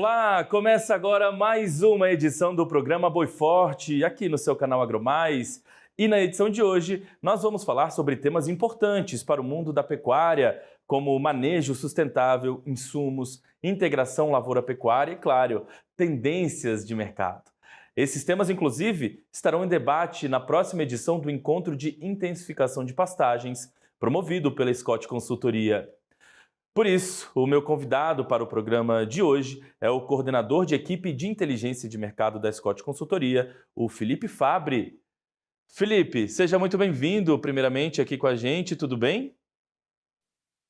Olá, começa agora mais uma edição do programa Boi Forte, aqui no seu canal AgroMais. E na edição de hoje, nós vamos falar sobre temas importantes para o mundo da pecuária, como manejo sustentável, insumos, integração lavoura-pecuária e, claro, tendências de mercado. Esses temas, inclusive, estarão em debate na próxima edição do Encontro de Intensificação de Pastagens, promovido pela Scott Consultoria. Por isso, o meu convidado para o programa de hoje é o coordenador de equipe de inteligência de mercado da Scott Consultoria, o Felipe Fabbri. Felipe, seja muito bem-vindo, primeiramente, aqui com a gente, tudo bem?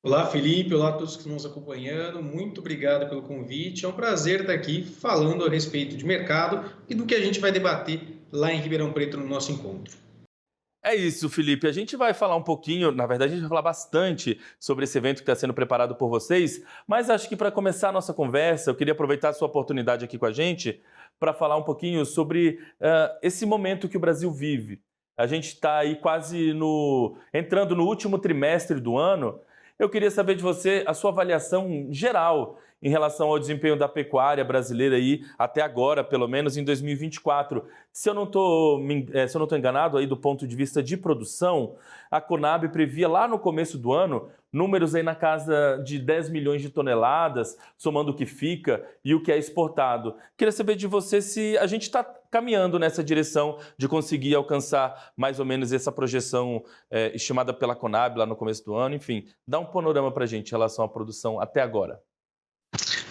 Olá, Felipe. Olá a todos que estão nos acompanhando. Muito obrigado pelo convite. É um prazer estar aqui falando a respeito de mercado e do que a gente vai debater lá em Ribeirão Preto no nosso encontro. É isso, Felipe. A gente vai falar um pouquinho, na verdade, a gente vai falar bastante sobre esse evento que está sendo preparado por vocês, mas acho que para começar a nossa conversa, eu queria aproveitar a sua oportunidade aqui com a gente para falar um pouquinho sobre esse momento que o Brasil vive. A gente está aí quase entrando no último trimestre do ano. Eu queria saber de você a sua avaliação geral em relação ao desempenho da pecuária brasileira aí, até agora, pelo menos em 2024. Se eu não estou enganado aí do ponto de vista de produção, a Conab previa lá no começo do ano números aí na casa de 10 milhões de toneladas, somando o que fica e o que é exportado. Queria saber de você se a gente está caminhando nessa direção de conseguir alcançar mais ou menos essa projeção estimada pela Conab lá no começo do ano. Enfim, dá um panorama para a gente em relação à produção até agora.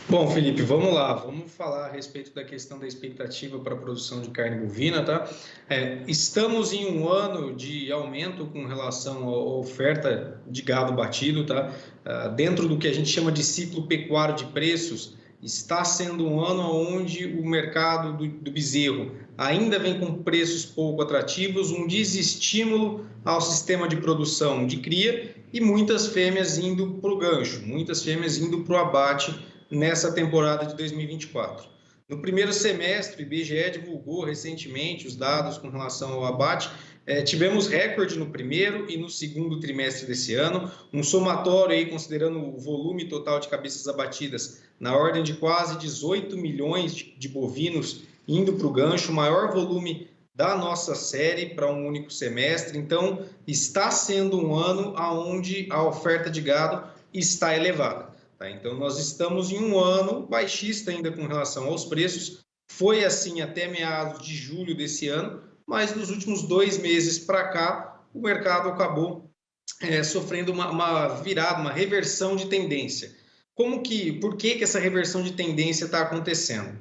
Bom, Felipe, vamos lá. Vamos falar a respeito da questão da expectativa para a produção de carne bovina, tá? Estamos em um ano de aumento com relação à oferta de gado batido, tá? Dentro do que a gente chama de ciclo pecuário de preços, está sendo um ano onde o mercado do bezerro ainda vem com preços pouco atrativos, um desestímulo ao sistema de produção de cria e muitas fêmeas indo para o gancho, muitas fêmeas indo para o abate nessa temporada de 2024. No primeiro semestre, o IBGE divulgou recentemente os dados com relação ao abate. Tivemos recorde no primeiro e no segundo trimestre desse ano, um somatório aí, considerando o volume total de cabeças abatidas, na ordem de quase 18 milhões de bovinos indo para o gancho, o maior volume da nossa série para um único semestre. Então, está sendo um ano onde a oferta de gado está elevada. Então, nós estamos em um ano baixista ainda com relação aos preços. Foi assim até meados de julho desse ano, mas nos últimos 2 meses para cá, o mercado acabou sofrendo uma virada, uma reversão de tendência. Por que essa reversão de tendência está acontecendo?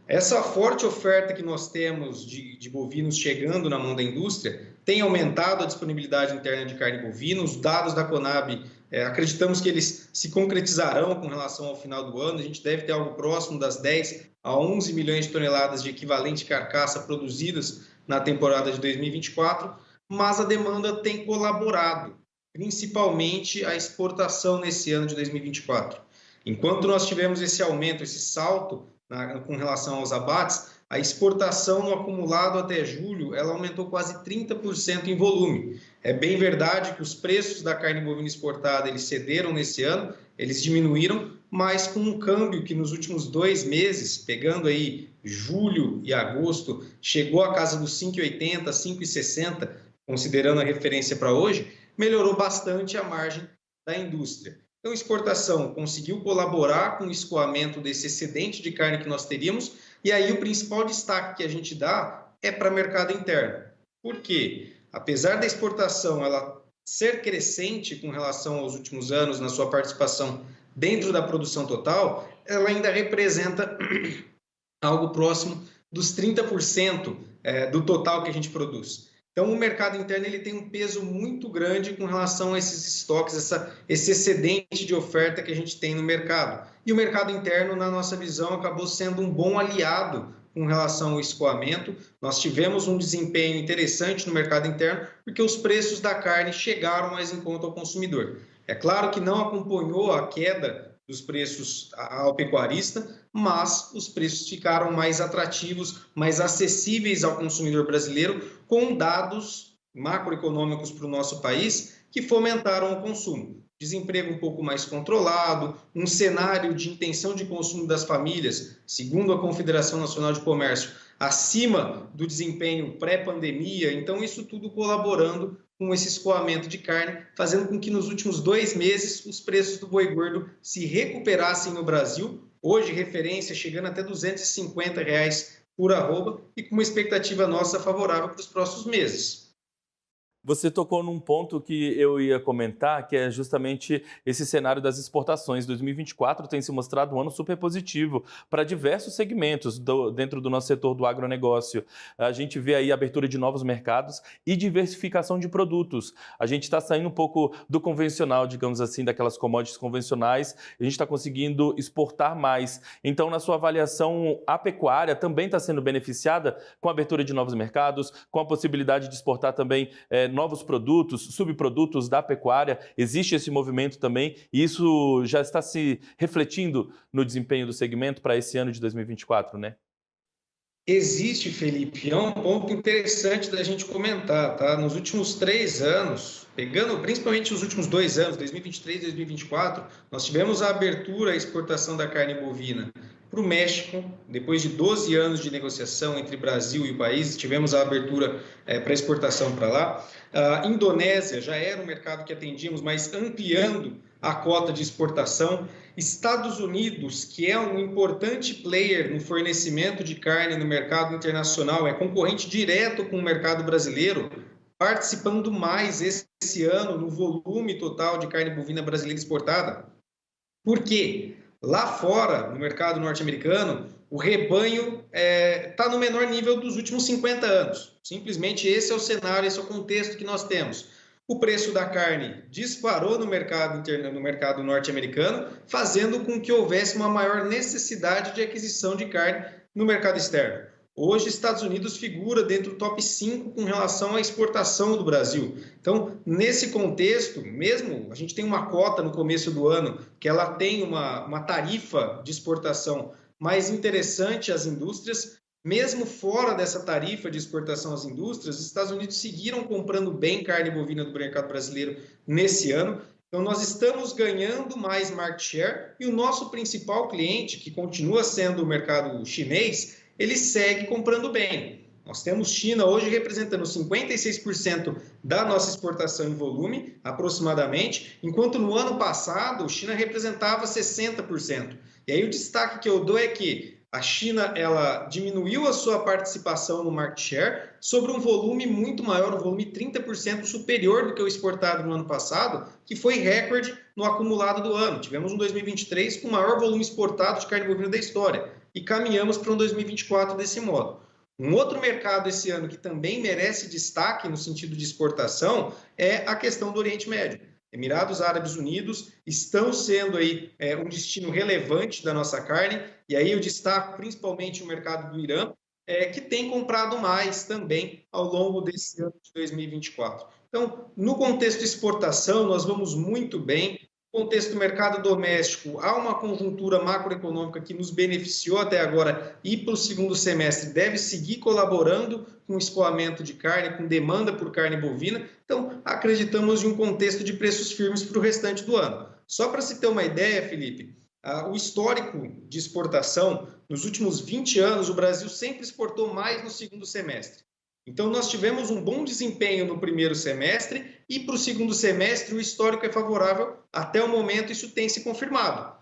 Essa forte oferta que nós temos de bovinos chegando na mão da indústria tem aumentado a disponibilidade interna de carne bovina. Os dados da Conab, acreditamos que eles se concretizarão com relação ao final do ano. A gente deve ter algo próximo das 10 a 11 milhões de toneladas de equivalente carcaça produzidas na temporada de 2024, mas a demanda tem colaborado, principalmente a exportação nesse ano de 2024. Enquanto nós tivemos esse aumento, esse salto com relação aos abates, a exportação no acumulado até julho, ela aumentou quase 30% em volume. É bem verdade que os preços da carne bovina exportada, eles cederam nesse ano, eles diminuíram, mas com um câmbio que nos últimos 2 meses, pegando aí julho e agosto, chegou à casa dos 5,80, 5,60, considerando a referência para hoje, melhorou bastante a margem da indústria. Então, a exportação conseguiu colaborar com o escoamento desse excedente de carne que nós teríamos, e aí o principal destaque que a gente dá é para o mercado interno. Por quê? Apesar da exportação ela ser crescente com relação aos últimos anos na sua participação dentro da produção total, ela ainda representa algo próximo dos 30% do total que a gente produz. Então, o mercado interno ele tem um peso muito grande com relação a esses estoques, esse excedente de oferta que a gente tem no mercado. E o mercado interno, na nossa visão, acabou sendo um bom aliado com relação ao escoamento. Nós tivemos um desempenho interessante no mercado interno, porque os preços da carne chegaram mais em conta ao consumidor. É claro que não acompanhou a queda dos preços ao pecuarista, mas os preços ficaram mais atrativos, mais acessíveis ao consumidor brasileiro, com dados macroeconômicos para o nosso país que fomentaram o consumo. Desemprego um pouco mais controlado, um cenário de intenção de consumo das famílias, segundo a Confederação Nacional de Comércio, acima do desempenho pré-pandemia. Então, isso tudo colaborando com esse escoamento de carne, fazendo com que nos últimos 2 meses os preços do boi gordo se recuperassem no Brasil, hoje referência chegando até R$ 250 por arroba e com uma expectativa nossa favorável para os próximos meses. Você tocou num ponto que eu ia comentar, que é justamente esse cenário das exportações. 2024 tem se mostrado um ano super positivo para diversos segmentos dentro do nosso setor do agronegócio. A gente vê aí a abertura de novos mercados e diversificação de produtos. A gente está saindo um pouco do convencional, digamos assim, daquelas commodities convencionais, e a gente está conseguindo exportar mais. Então, na sua avaliação, a pecuária também está sendo beneficiada com a abertura de novos mercados, com a possibilidade de exportar também novos produtos, subprodutos da pecuária. Existe esse movimento também e isso já está se refletindo no desempenho do segmento para esse ano de 2024, né? Existe, Felipe, é um ponto interessante da gente comentar, tá? Nos últimos 3 anos, pegando principalmente os últimos 2 anos, 2023 e 2024, nós tivemos a abertura à exportação da carne bovina para o México. Depois de 12 anos de negociação entre Brasil e o país, tivemos a abertura para exportação para lá. A Indonésia já era um mercado que atendíamos, mas ampliando a cota de exportação. Estados Unidos, que é um importante player no fornecimento de carne no mercado internacional, é concorrente direto com o mercado brasileiro, participando mais esse ano no volume total de carne bovina brasileira exportada. Por quê? Lá fora, no mercado norte-americano, o rebanho está no menor nível dos últimos 50 anos. Simplesmente esse é o cenário, esse é o contexto que nós temos. O preço da carne disparou no mercado norte-americano, fazendo com que houvesse uma maior necessidade de aquisição de carne no mercado externo. Hoje, Estados Unidos figura dentro do top 5 com relação à exportação do Brasil. Então, nesse contexto, mesmo a gente tem uma cota no começo do ano que ela tem uma tarifa de exportação mais interessante às indústrias, mesmo fora dessa tarifa de exportação às indústrias, os Estados Unidos seguiram comprando bem carne bovina do mercado brasileiro nesse ano. Então, nós estamos ganhando mais market share e o nosso principal cliente, que continua sendo o mercado chinês, ele segue comprando bem. Nós temos China hoje representando 56% da nossa exportação em volume, aproximadamente, enquanto no ano passado, China representava 60%. E aí o destaque que eu dou é que a China ela diminuiu a sua participação no market share sobre um volume muito maior, um volume 30% superior do que o exportado no ano passado, que foi recorde no acumulado do ano. Tivemos um 2023 com o maior volume exportado de carne bovina da história e caminhamos para um 2024 desse modo. Um outro mercado esse ano que também merece destaque no sentido de exportação é a questão do Oriente Médio. Emirados Árabes Unidos estão sendo aí um destino relevante da nossa carne, e aí eu destaco principalmente o mercado do Irã, que tem comprado mais também ao longo desse ano de 2024. Então, no contexto de exportação, nós vamos muito bem. No contexto do mercado doméstico, há uma conjuntura macroeconômica que nos beneficiou até agora e para o segundo semestre deve seguir colaborando com o escoamento de carne, com demanda por carne bovina. Então, acreditamos em um contexto de preços firmes para o restante do ano. Só para se ter uma ideia, Felipe, o histórico de exportação, nos últimos 20 anos, o Brasil sempre exportou mais no segundo semestre. Então, nós tivemos um bom desempenho no primeiro semestre e para o segundo semestre o histórico é favorável. Até o momento isso tem se confirmado.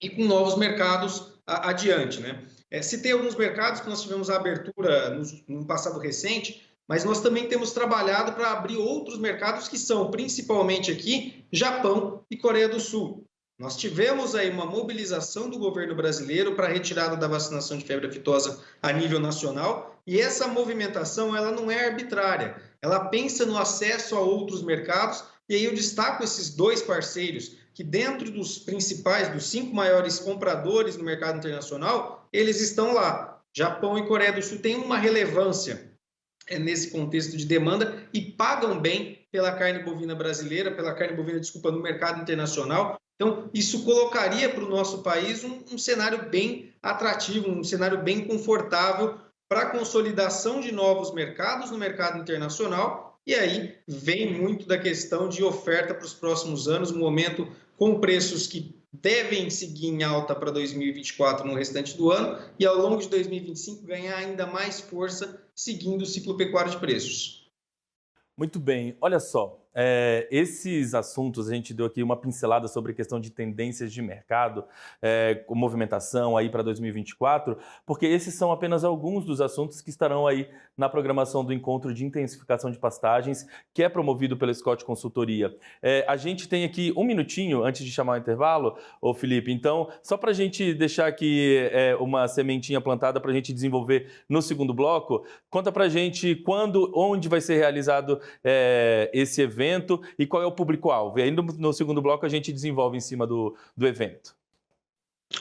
E com novos mercados adiante, né? Citei alguns mercados que nós tivemos a abertura no passado recente, mas nós também temos trabalhado para abrir outros mercados que são principalmente aqui Japão e Coreia do Sul. Nós tivemos aí uma mobilização do governo brasileiro para a retirada da vacinação de febre aftosa a nível nacional e essa movimentação ela não é arbitrária, ela pensa no acesso a outros mercados e aí eu destaco esses 2 parceiros que dentro dos principais, dos 5 maiores compradores no mercado internacional, eles estão lá. Japão e Coreia do Sul têm uma relevância nesse contexto de demanda e pagam bem pela carne bovina brasileira, no mercado internacional. Então, isso colocaria para o nosso país um cenário bem atrativo, um cenário bem confortável para a consolidação de novos mercados no mercado internacional E aí vem muito da questão de oferta para os próximos anos, no momento com preços que devem seguir em alta para 2024 no restante do ano e ao longo de 2025 ganhar ainda mais força seguindo o ciclo pecuário de preços. Muito bem, olha só, esses assuntos, a gente deu aqui uma pincelada sobre a questão de tendências de mercado, com movimentação aí para 2024, porque esses são apenas alguns dos assuntos que estarão aí na programação do encontro de intensificação de pastagens, que é promovido pela Scott Consultoria. A gente tem aqui um minutinho antes de chamar o intervalo, ô Felipe, então, só para a gente deixar aqui uma sementinha plantada para a gente desenvolver no segundo bloco, conta para a gente quando, onde vai ser realizado esse evento e qual é o público-alvo. E aí no segundo bloco a gente desenvolve em cima do evento.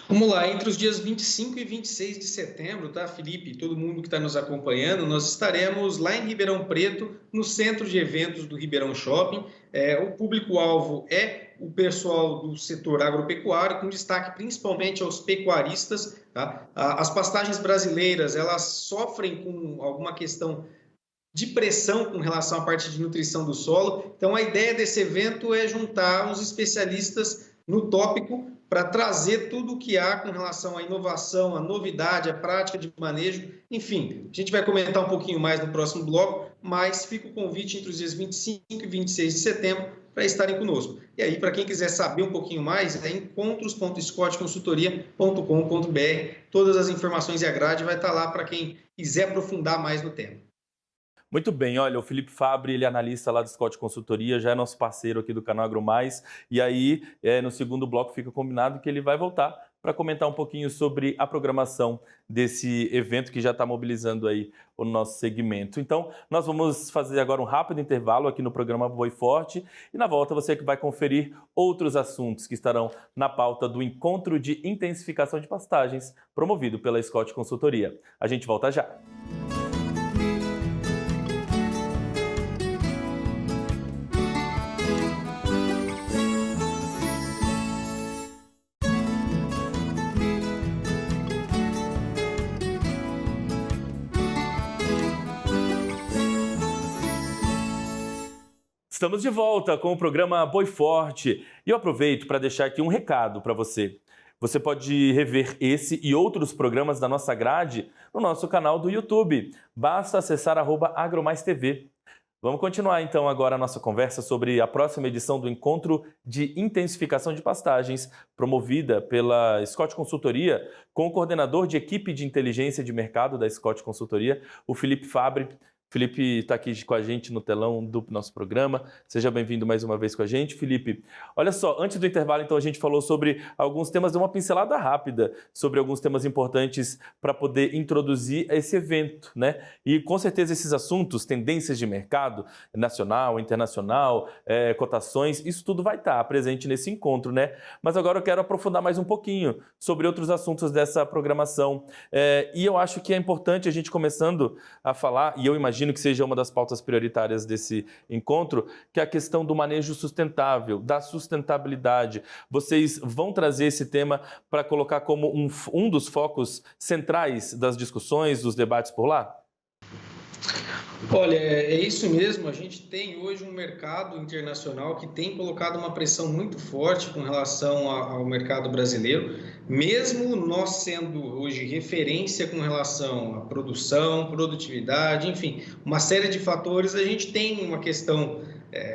Vamos lá, entre os dias 25 e 26 de setembro, tá, Felipe? Todo mundo que está nos acompanhando, nós estaremos lá em Ribeirão Preto, no centro de eventos do Ribeirão Shopping. O público-alvo é o pessoal do setor agropecuário, com destaque principalmente aos pecuaristas. Tá? As pastagens brasileiras, elas sofrem com alguma questão de pressão com relação à parte de nutrição do solo. Então, a ideia desse evento é juntar os especialistas no tópico para trazer tudo o que há com relação à inovação, à novidade, à prática de manejo. Enfim, a gente vai comentar um pouquinho mais no próximo bloco, mas fica o convite entre os dias 25 e 26 de setembro para estarem conosco. E aí, para quem quiser saber um pouquinho mais, é encontros.scottconsultoria.com.br. Todas as informações e a grade vai estar lá para quem quiser aprofundar mais no tema. Muito bem, olha, o Felipe Fabbri, ele é analista lá do Scott Consultoria, já é nosso parceiro aqui do canal AgroMais, e aí no segundo bloco fica combinado que ele vai voltar para comentar um pouquinho sobre a programação desse evento que já está mobilizando aí o nosso segmento. Então, nós vamos fazer agora um rápido intervalo aqui no programa Boi Forte e na volta você que vai conferir outros assuntos que estarão na pauta do Encontro de Intensificação de Pastagens, promovido pela Scott Consultoria. A gente volta já. Estamos de volta com o programa Boi Forte e eu aproveito para deixar aqui um recado para você. Você pode rever esse e outros programas da nossa grade no nosso canal do YouTube. Basta acessar @AgroMaisTV. Vamos continuar então agora a nossa conversa sobre a próxima edição do Encontro de Intensificação de Pastagens, promovida pela Scott Consultoria, com o coordenador de equipe de inteligência de mercado da Scott Consultoria, o Felipe Fabbri. Felipe está aqui com a gente no telão do nosso programa. Seja bem-vindo mais uma vez com a gente, Felipe. Olha só, antes do intervalo, então, a gente falou sobre alguns temas, deu uma pincelada rápida sobre alguns temas importantes para poder introduzir esse evento, né? E com certeza esses assuntos, tendências de mercado, nacional, internacional, cotações, isso tudo vai estar presente nesse encontro, né? Mas agora eu quero aprofundar mais um pouquinho sobre outros assuntos dessa programação. E eu acho que é importante a gente começando a falar, e eu imagino que seja uma das pautas prioritárias desse encontro, que é a questão do manejo sustentável, da sustentabilidade. Vocês vão trazer esse tema para colocar como um dos focos centrais das discussões, dos debates por lá? Olha, é isso mesmo. A gente tem hoje um mercado internacional que tem colocado uma pressão muito forte com relação ao mercado brasileiro, mesmo nós sendo hoje referência com relação à produção, produtividade, enfim, uma série de fatores. A gente tem uma questão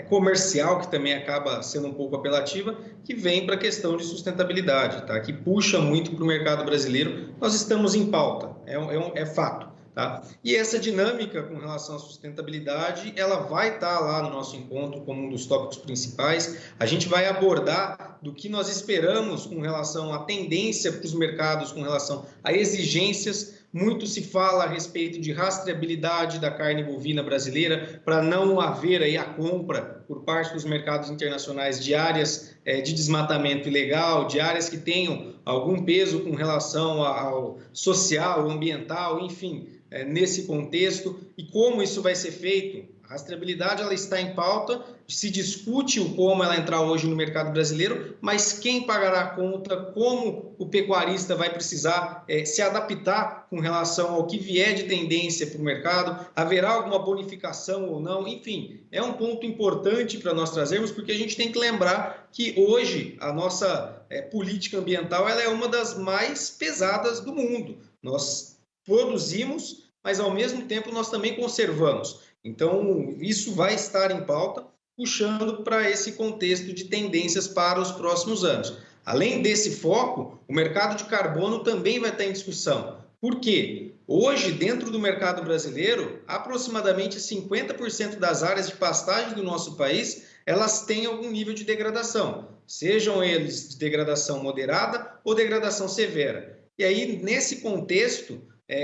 comercial que também acaba sendo um pouco apelativa, que vem para a questão de sustentabilidade, tá? Que puxa muito para o mercado brasileiro. Nós estamos em pauta, é fato. Tá? E essa dinâmica com relação à sustentabilidade, ela vai estar lá no nosso encontro como um dos tópicos principais. A gente vai abordar do que nós esperamos com relação à tendência para os mercados, com relação a exigências. Muito se fala a respeito de rastreabilidade da carne bovina brasileira, para não haver aí a compra por parte dos mercados internacionais de áreas de desmatamento ilegal, de áreas que tenham algum peso com relação ao social, ambiental, enfim, nesse contexto. E como isso vai ser feito? A rastreabilidade ela está em pauta, se discute o como ela entrar hoje no mercado brasileiro, mas quem pagará a conta, como o pecuarista vai precisar se adaptar com relação ao que vier de tendência para o mercado, haverá alguma bonificação ou não, enfim, é um ponto importante para nós trazermos, porque a gente tem que lembrar que hoje a nossa política ambiental ela é uma das mais pesadas do mundo. Nós produzimos, mas ao mesmo tempo nós também conservamos. Então, isso vai estar em pauta, puxando para esse contexto de tendências para os próximos anos. Além desse foco, o mercado de carbono também vai estar em discussão. Por quê? Hoje, dentro do mercado brasileiro, aproximadamente 50% das áreas de pastagem do nosso país, elas têm algum nível de degradação, sejam eles de degradação moderada ou degradação severa. E aí, nesse contexto,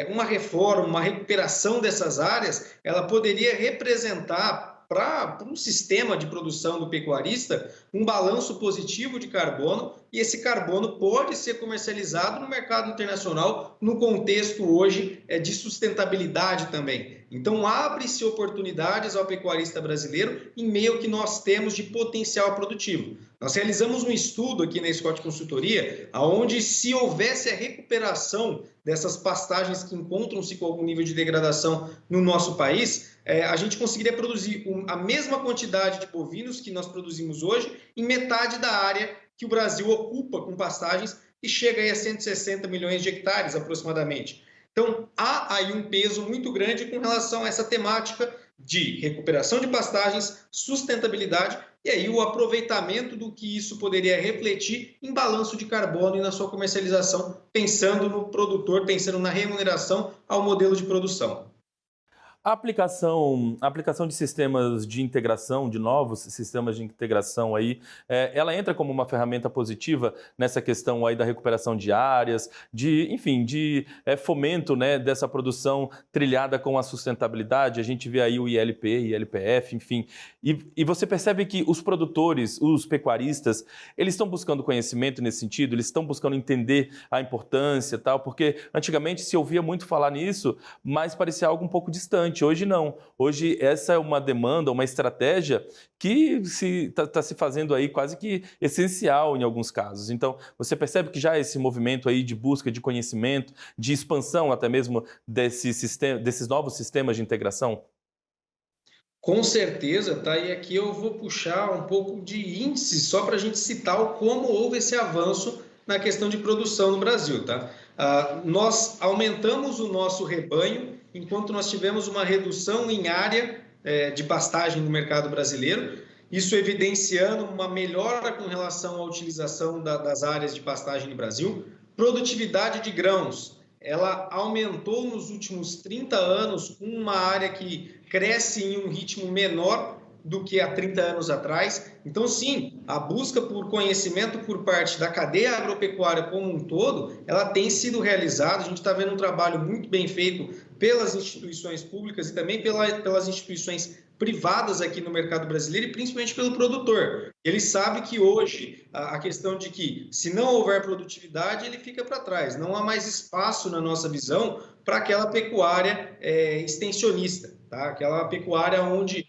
uma reforma, uma recuperação dessas áreas, ela poderia representar para um sistema de produção do pecuarista um balanço positivo de carbono, e esse carbono pode ser comercializado no mercado internacional no contexto hoje de sustentabilidade também. Então abre-se oportunidades ao pecuarista brasileiro em meio ao que nós temos de potencial produtivo. Nós realizamos um estudo aqui na Scott Consultoria, onde se houvesse a recuperação dessas pastagens que encontram-se com algum nível de degradação no nosso país, a gente conseguiria produzir a mesma quantidade de bovinos que nós produzimos hoje em metade da área que o Brasil ocupa com pastagens, que chega aí a 160 milhões de hectares aproximadamente. Então, há aí um peso muito grande com relação a essa temática de recuperação de pastagens, sustentabilidade e aí o aproveitamento do que isso poderia refletir em balanço de carbono e na sua comercialização, pensando no produtor, pensando na remuneração ao modelo de produção. A aplicação de sistemas de integração, de novos sistemas de integração aí, ela entra como uma ferramenta positiva nessa questão aí da recuperação de áreas, de fomento, né, dessa produção trilhada com a sustentabilidade. A gente vê aí o ILP, ILPF, enfim. E você percebe que os produtores, os pecuaristas, eles estão buscando conhecimento nesse sentido, eles estão buscando entender a importância e tal, porque antigamente se ouvia muito falar nisso, mas parecia algo um pouco distante. Hoje não. Hoje essa é uma demanda, uma estratégia que está se fazendo aí quase que essencial em alguns casos. Então, você percebe que já esse movimento aí de busca de conhecimento, de expansão até mesmo desses novos sistemas de integração? Com certeza, tá? E aqui eu vou puxar um pouco de índices só para a gente citar como houve esse avanço na questão de produção no Brasil, tá? Nós aumentamos o nosso rebanho enquanto nós tivemos uma redução em área de pastagem no mercado brasileiro, isso evidenciando uma melhora com relação à utilização das áreas de pastagem no Brasil. Produtividade de grãos, ela aumentou nos últimos 30 anos com uma área que cresce em um ritmo menor do que há 30 anos atrás. Então, sim, a busca por conhecimento por parte da cadeia agropecuária como um todo, ela tem sido realizada. A gente está vendo um trabalho muito bem feito pelas instituições públicas e também pelas instituições privadas aqui no mercado brasileiro e principalmente pelo produtor. Ele sabe que hoje a questão de que se não houver produtividade, ele fica para trás. Não há mais espaço na nossa visão para aquela pecuária extensionista, tá? Aquela pecuária onde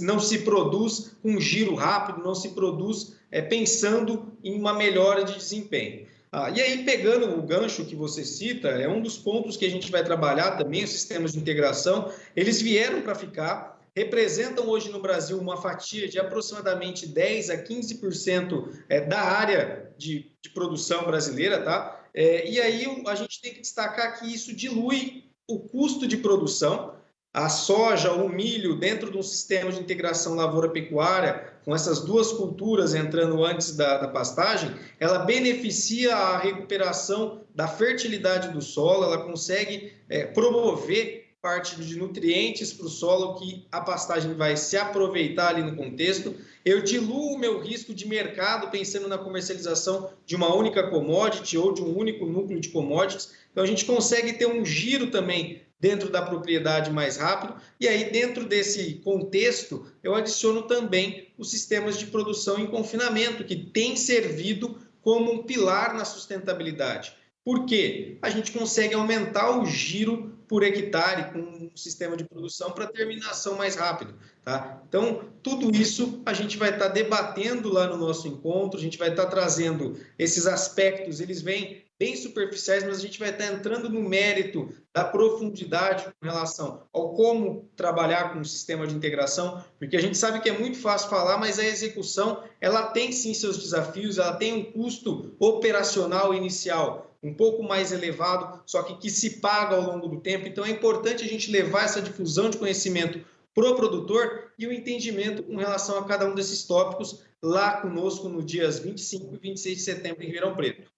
não se produz com giro rápido, não se produz pensando em uma melhora de desempenho. E aí, pegando o gancho que você cita, é um dos pontos que a gente vai trabalhar também, os sistemas de integração, eles vieram para ficar, representam hoje no Brasil uma fatia de aproximadamente 10% a 15% da área de produção brasileira, tá? E aí a gente tem que destacar que isso dilui o custo de produção. A soja, o milho, dentro de um sistema de integração lavoura-pecuária, com essas duas culturas entrando antes da pastagem, ela beneficia a recuperação da fertilidade do solo, ela consegue promover parte de nutrientes para o solo que a pastagem vai se aproveitar ali no contexto. Eu diluo o meu risco de mercado pensando na comercialização de uma única commodity ou de um único núcleo de commodities. Então, a gente consegue ter um giro também dentro da propriedade mais rápido, e aí dentro desse contexto eu adiciono também os sistemas de produção em confinamento, que tem servido como um pilar na sustentabilidade. Por quê? A gente consegue aumentar o giro por hectare com um sistema de produção para terminação mais rápido, tá? Então, tudo isso a gente vai estar debatendo lá no nosso encontro, a gente vai estar trazendo esses aspectos, eles vêm bem superficiais, mas a gente vai estar entrando no mérito da profundidade com relação ao como trabalhar com o sistema de integração, porque a gente sabe que é muito fácil falar, mas a execução, ela tem sim seus desafios, ela tem um custo operacional inicial um pouco mais elevado, só que se paga ao longo do tempo. Então é importante a gente levar essa difusão de conhecimento para o produtor e o entendimento com relação a cada um desses tópicos lá conosco no dias 25 e 26 de setembro em Ribeirão Preto.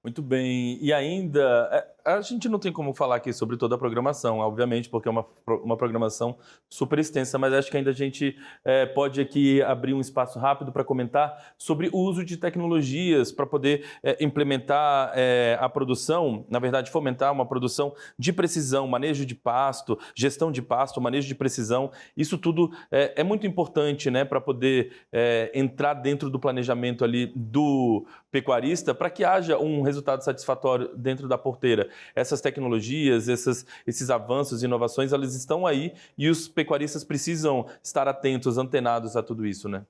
Muito bem. E ainda, a gente não tem como falar aqui sobre toda a programação, obviamente, porque é uma programação super extensa, mas acho que ainda a gente pode aqui abrir um espaço rápido para comentar sobre o uso de tecnologias para poder implementar a produção, na verdade, fomentar uma produção de precisão, manejo de pasto, gestão de pasto, manejo de precisão. Isso tudo é muito importante, né, para poder entrar dentro do planejamento ali do pecuarista, para que haja um resultado satisfatório dentro da porteira. Essas tecnologias, esses avanços e inovações, elas estão aí e os pecuaristas precisam estar atentos, antenados a tudo isso, né?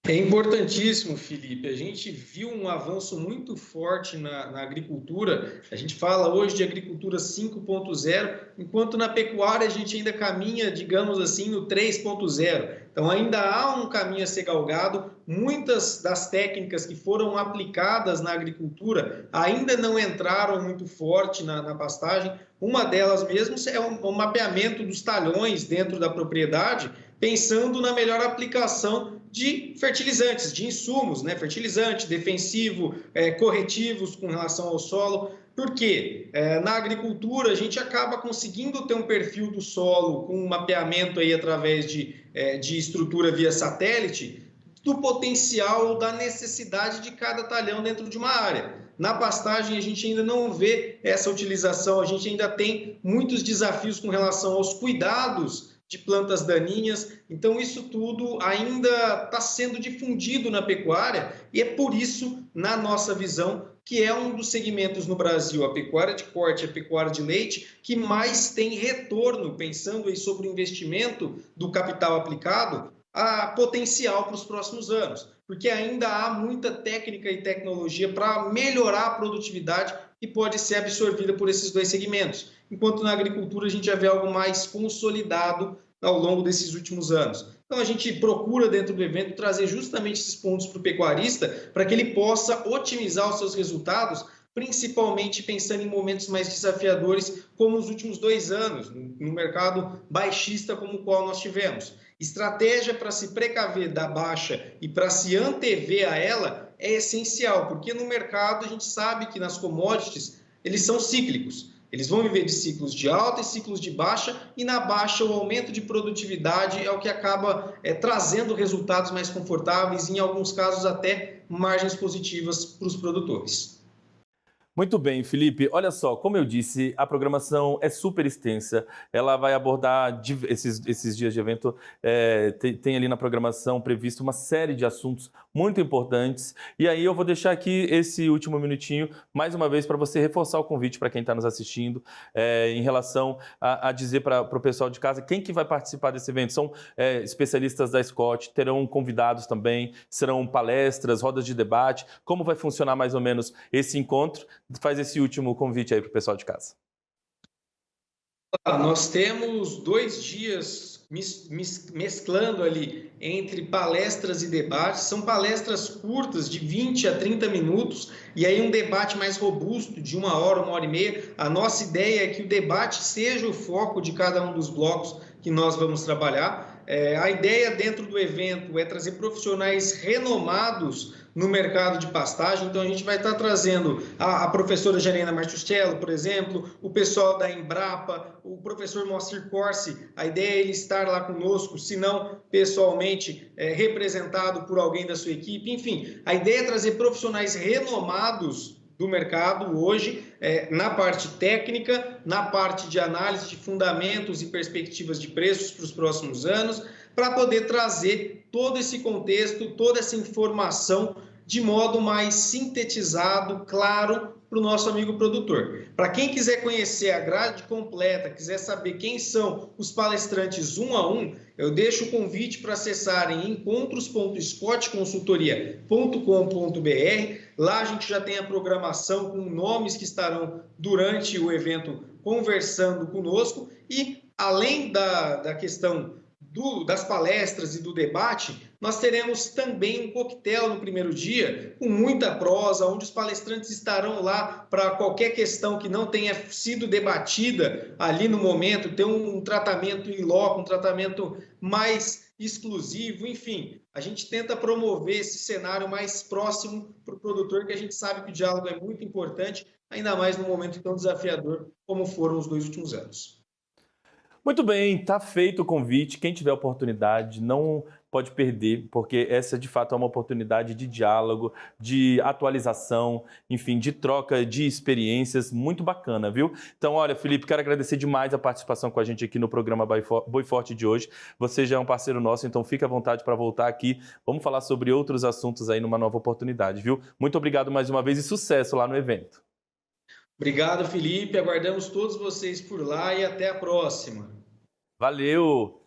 É importantíssimo, Felipe. A gente viu um avanço muito forte na agricultura. A gente fala hoje de agricultura 5.0, enquanto na pecuária a gente ainda caminha, digamos assim, no 3.0. Então ainda há um caminho a ser galgado. Muitas das técnicas que foram aplicadas na agricultura ainda não entraram muito forte na pastagem. Uma delas mesmo é o mapeamento dos talhões dentro da propriedade, pensando na melhor aplicação de fertilizantes, de insumos, né? Fertilizante, defensivo, corretivos com relação ao solo. Por quê? Na agricultura, a gente acaba conseguindo ter um perfil do solo com um mapeamento aí através de estrutura via satélite, do potencial da necessidade de cada talhão dentro de uma área. Na pastagem, a gente ainda não vê essa utilização, a gente ainda tem muitos desafios com relação aos cuidados de plantas daninhas, então isso tudo ainda está sendo difundido na pecuária e é por isso, na nossa visão, que é um dos segmentos no Brasil, a pecuária de corte, a pecuária de leite, que mais tem retorno, pensando aí sobre o investimento do capital aplicado, a potencial para os próximos anos, porque ainda há muita técnica e tecnologia para melhorar a produtividade que pode ser absorvida por esses dois segmentos, enquanto na agricultura a gente já vê algo mais consolidado ao longo desses últimos anos. Então a gente procura dentro do evento trazer justamente esses pontos para o pecuarista para que ele possa otimizar os seus resultados, principalmente pensando em momentos mais desafiadores como os últimos 2 anos, no mercado baixista como o qual nós tivemos. Estratégia para se precaver da baixa e para se antever a ela é essencial, porque no mercado a gente sabe que nas commodities eles são cíclicos. Eles vão viver de ciclos de alta e ciclos de baixa, e na baixa o aumento de produtividade é o que acaba trazendo resultados mais confortáveis e, em alguns casos, até margens positivas para os produtores. Muito bem, Felipe. Olha só, como eu disse, a programação é super extensa. Ela vai abordar esses dias de evento. Tem ali na programação previsto uma série de assuntos muito importantes. E aí eu vou deixar aqui esse último minutinho, mais uma vez, para você reforçar o convite para quem está nos assistindo, em relação a dizer para o pessoal de casa quem que vai participar desse evento. São especialistas da Scott, terão convidados também, serão palestras, rodas de debate. Como vai funcionar mais ou menos esse encontro? Faz esse último convite aí para o pessoal de casa. Nós temos 2 dias mesclando ali entre palestras e debates. São palestras curtas, de 20 a 30 minutos, e aí um debate mais robusto, de 1 hora, 1 hora e meia. A nossa ideia é que o debate seja o foco de cada um dos blocos que nós vamos trabalhar. A ideia dentro do evento é trazer profissionais renomados no mercado de pastagem. Então a gente vai estar trazendo a professora Janina Martuchello, por exemplo, o pessoal da Embrapa, o professor Moacir Corsi. A ideia é ele estar lá conosco, se não pessoalmente representado por alguém da sua equipe. Enfim, a ideia é trazer profissionais renomados do mercado hoje, na parte técnica, na parte de análise de fundamentos e perspectivas de preços para os próximos anos, para poder trazer todo esse contexto, toda essa informação de modo mais sintetizado, claro, para o nosso amigo produtor. Para quem quiser conhecer a grade completa, quiser saber quem são os palestrantes um a um, eu deixo o convite para acessarem encontros.scottconsultoria.com.br. Lá a gente já tem a programação com nomes que estarão durante o evento conversando conosco e, além da questão das palestras e do debate, nós teremos também um coquetel no primeiro dia, com muita prosa, onde os palestrantes estarão lá para qualquer questão que não tenha sido debatida ali no momento, ter um tratamento in loco, um tratamento mais exclusivo, enfim. A gente tenta promover esse cenário mais próximo para o produtor, que a gente sabe que o diálogo é muito importante, ainda mais num momento tão desafiador como foram os 2 últimos anos. Muito bem, está feito o convite. Quem tiver oportunidade não pode perder, porque essa de fato é uma oportunidade de diálogo, de atualização, enfim, de troca de experiências, muito bacana, viu? Então, olha, Felipe, quero agradecer demais a participação com a gente aqui no programa Boi Forte de hoje. Você já é um parceiro nosso, então fique à vontade para voltar aqui. Vamos falar sobre outros assuntos aí numa nova oportunidade, viu? Muito obrigado mais uma vez e sucesso lá no evento. Obrigado, Felipe. Aguardamos todos vocês por lá e até a próxima. Valeu!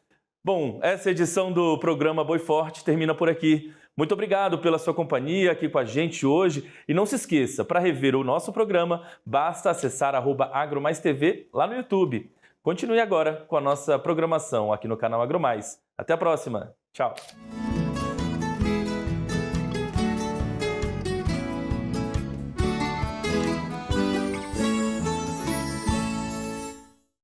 Bom, essa edição do programa Boi Forte termina por aqui. Muito obrigado pela sua companhia aqui com a gente hoje. E não se esqueça, para rever o nosso programa, basta acessar @agromaistv lá no YouTube. Continue agora com a nossa programação aqui no canal AgroMais. Até a próxima. Tchau!